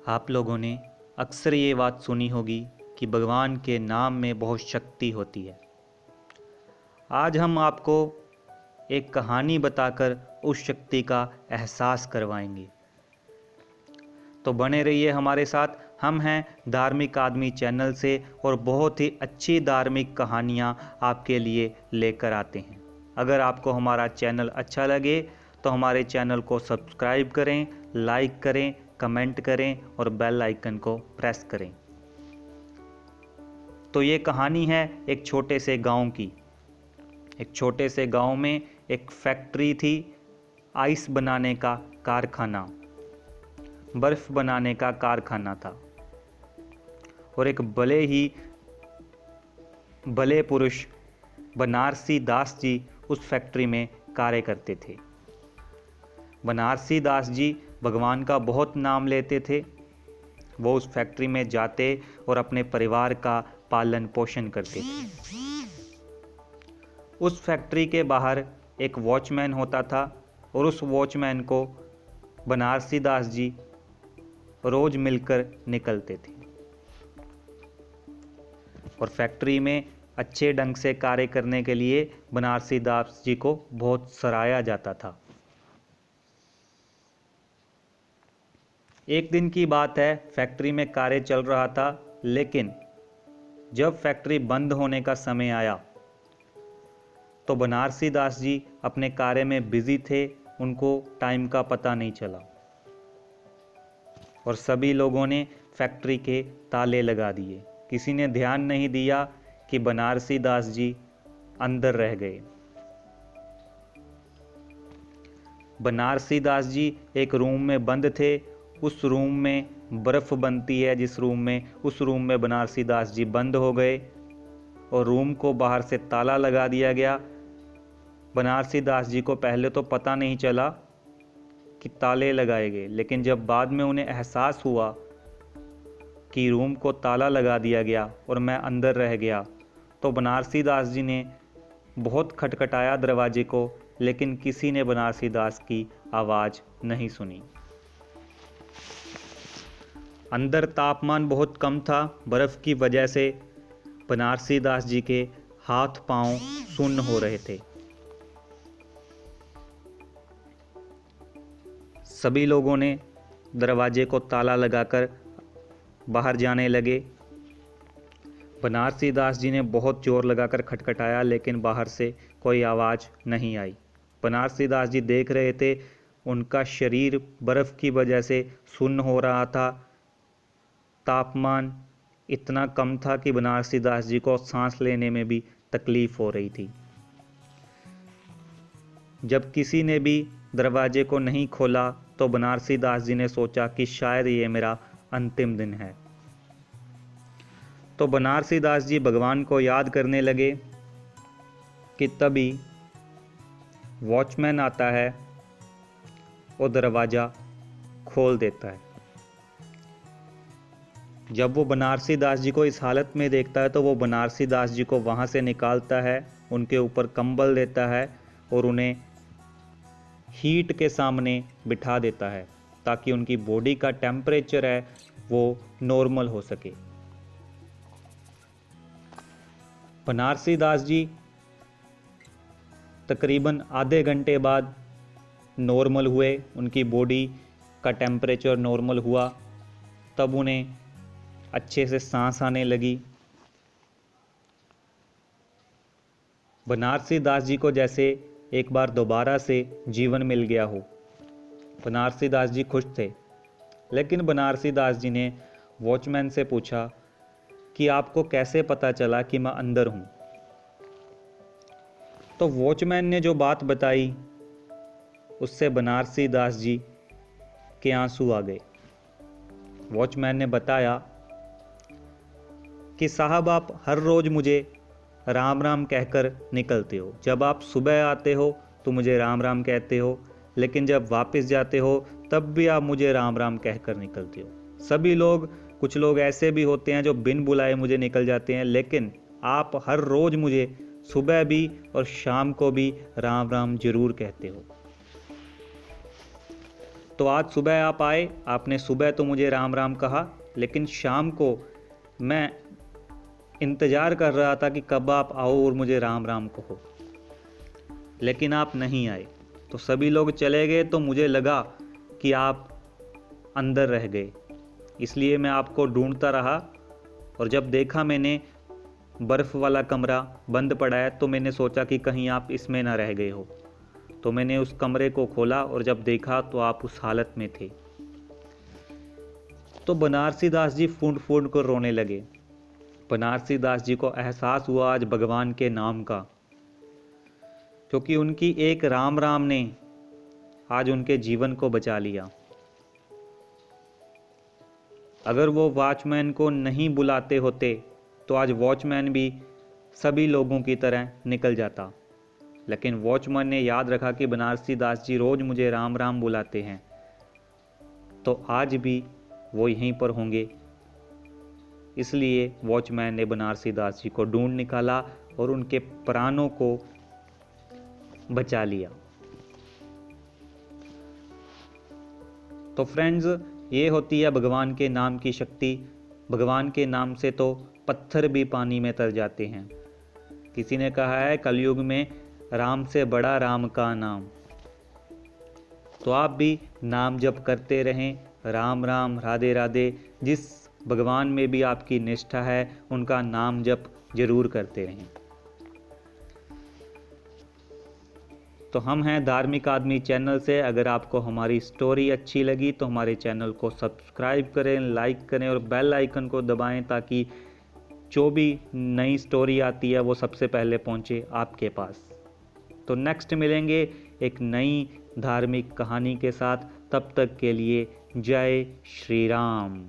आप लोगों ने अक्सर ये बात सुनी होगी कि भगवान के नाम में बहुत शक्ति होती है। आज हम आपको एक कहानी बताकर उस शक्ति का एहसास करवाएंगे। तो बने रहिए हमारे साथ। हम हैं धार्मिक आदमी चैनल से और बहुत ही अच्छी धार्मिक कहानियाँ आपके लिए लेकर आते हैं। अगर आपको हमारा चैनल अच्छा लगे तो हमारे चैनल को सब्सक्राइब करें, लाइक करें, कमेंट करें और बेल आइकन को प्रेस करें। तो ये कहानी है एक छोटे से गांव की। एक छोटे से गांव में एक फैक्ट्री थी, आइस बनाने का कारखाना, बर्फ बनाने का कारखाना था। और एक भले पुरुष बनारसी दास जी उस फैक्ट्री में कार्य करते थे। बनारसी दास जी भगवान का बहुत नाम लेते थे। वो उस फैक्ट्री में जाते और अपने परिवार का पालन पोषण करते थे। उस फैक्ट्री के बाहर एक वॉचमैन होता था और उस वॉचमैन को बनारसी दास जी रोज मिलकर निकलते थे और फैक्ट्री में अच्छे ढंग से कार्य करने के लिए बनारसी दास जी को बहुत सराहा जाता था। एक दिन की बात है, फैक्ट्री में कार्य चल रहा था, लेकिन जब फैक्ट्री बंद होने का समय आया तो बनारसी दास जी अपने कार्य में बिजी थे। उनको टाइम का पता नहीं चला और सभी लोगों ने फैक्ट्री के ताले लगा दिए। किसी ने ध्यान नहीं दिया कि बनारसी दास जी अंदर रह गए। बनारसी दास जी एक रूम में बंद थे। उस रूम में बर्फ बनती है, उस रूम में बनारसी दास जी बंद हो गए और रूम को बाहर से ताला लगा दिया गया। बनारसी दास जी को पहले तो पता नहीं चला कि ताले लगाए गए, लेकिन जब बाद में उन्हें एहसास हुआ कि रूम को ताला लगा दिया गया और मैं अंदर रह गया, तो बनारसी दास जी ने बहुत खटखटाया दरवाजे को, लेकिन किसी ने बनारसी दास की आवाज़ नहीं सुनी। अंदर तापमान बहुत कम था। बर्फ़ की वजह से बनारसी दास जी के हाथ पांव सुन्न हो रहे थे। सभी लोगों ने दरवाजे को ताला लगाकर बाहर जाने लगे। बनारसी दास जी ने बहुत जोर लगाकर खटखटाया, लेकिन बाहर से कोई आवाज़ नहीं आई। बनारसी दास जी देख रहे थे, उनका शरीर बर्फ़ की वजह से सुन्न हो रहा था। तापमान इतना कम था कि बनारसी दास जी को सांस लेने में भी तकलीफ़ हो रही थी। जब किसी ने भी दरवाजे को नहीं खोला तो बनारसी दास जी ने सोचा कि शायद ये मेरा अंतिम दिन है। तो बनारसी दास जी भगवान को याद करने लगे कि तभी वॉचमैन आता है और दरवाज़ा खोल देता है। जब वो बनारसी दास जी को इस हालत में देखता है तो वो बनारसी दास जी को वहाँ से निकालता है, उनके ऊपर कंबल देता है और उन्हें हीट के सामने बिठा देता है ताकि उनकी बॉडी का टेम्परेचर है वो नॉर्मल हो सके। बनारसी दास जी तकरीबन आधे घंटे बाद नॉर्मल हुए, उनकी बॉडी का टेम्परेचर नॉर्मल हुआ। तब उन्हें अच्छे से सांस आने लगी। बनारसी दास जी को जैसे एक बार दोबारा से जीवन मिल गया हो। बनारसी दास जी खुश थे, लेकिन बनारसी दास जी ने वॉचमैन से पूछा कि आपको कैसे पता चला कि मैं अंदर हूँ। तो वॉचमैन ने जो बात बताई उससे बनारसी दास जी के आंसू आ गए। वॉचमैन ने बताया कि साहब, आप हर रोज़ मुझे राम राम कहकर निकलते हो। जब आप सुबह आते हो तो मुझे राम राम कहते हो, लेकिन जब वापस जाते हो तब भी आप मुझे राम राम कहकर निकलते हो। सभी लोग, कुछ लोग ऐसे भी होते हैं जो बिन बुलाए मुझे निकल जाते हैं, लेकिन आप हर रोज़ मुझे सुबह भी और शाम को भी राम राम जरूर कहते हो। तो आज सुबह आप आए, आपने सुबह तो मुझे राम राम कहा, लेकिन शाम को मैं इंतज़ार कर रहा था कि कब आप आओ और मुझे राम राम कहो, लेकिन आप नहीं आए। तो सभी लोग चले गए तो मुझे लगा कि आप अंदर रह गए, इसलिए मैं आपको ढूंढता रहा। और जब देखा मैंने बर्फ़ वाला कमरा बंद पड़ा है तो मैंने सोचा कि कहीं आप इसमें ना रह गए हो। तो मैंने उस कमरे को खोला और जब देखा तो आप उस हालत में थे। तो बनारसी दास जी फूंड फूंड कर रोने लगे। बनारसी दास जी को एहसास हुआ आज भगवान के नाम का, क्योंकि उनकी एक राम राम ने आज उनके जीवन को बचा लिया। अगर वो वॉचमैन को नहीं बुलाते होते तो आज वॉचमैन भी सभी लोगों की तरह निकल जाता, लेकिन वॉचमैन ने याद रखा कि बनारसी दास जी रोज मुझे राम राम बुलाते हैं, तो आज भी वो यहीं पर होंगे। इसलिए वॉचमैन ने बनारसी दास जी को ढूंढ निकाला और उनके प्राणों को बचा लिया। तो फ्रेंड्स, ये होती है भगवान के नाम की शक्ति। भगवान के नाम से तो पत्थर भी पानी में तर जाते हैं। किसी ने कहा है कलयुग में राम से बड़ा राम का नाम। तो आप भी नाम जप करते रहें, राम राम, राधे राधे। जिस भगवान में भी आपकी निष्ठा है उनका नाम जप जरूर करते रहें। तो हम हैं धार्मिक आदमी चैनल से। अगर आपको हमारी स्टोरी अच्छी लगी तो हमारे चैनल को सब्सक्राइब करें, लाइक करें और बेल आइकन को दबाएं, ताकि जो भी नई स्टोरी आती है वो सबसे पहले पहुंचे आपके पास। तो नेक्स्ट मिलेंगे एक नई धार्मिक कहानी के साथ। तब तक के लिए जय श्री राम।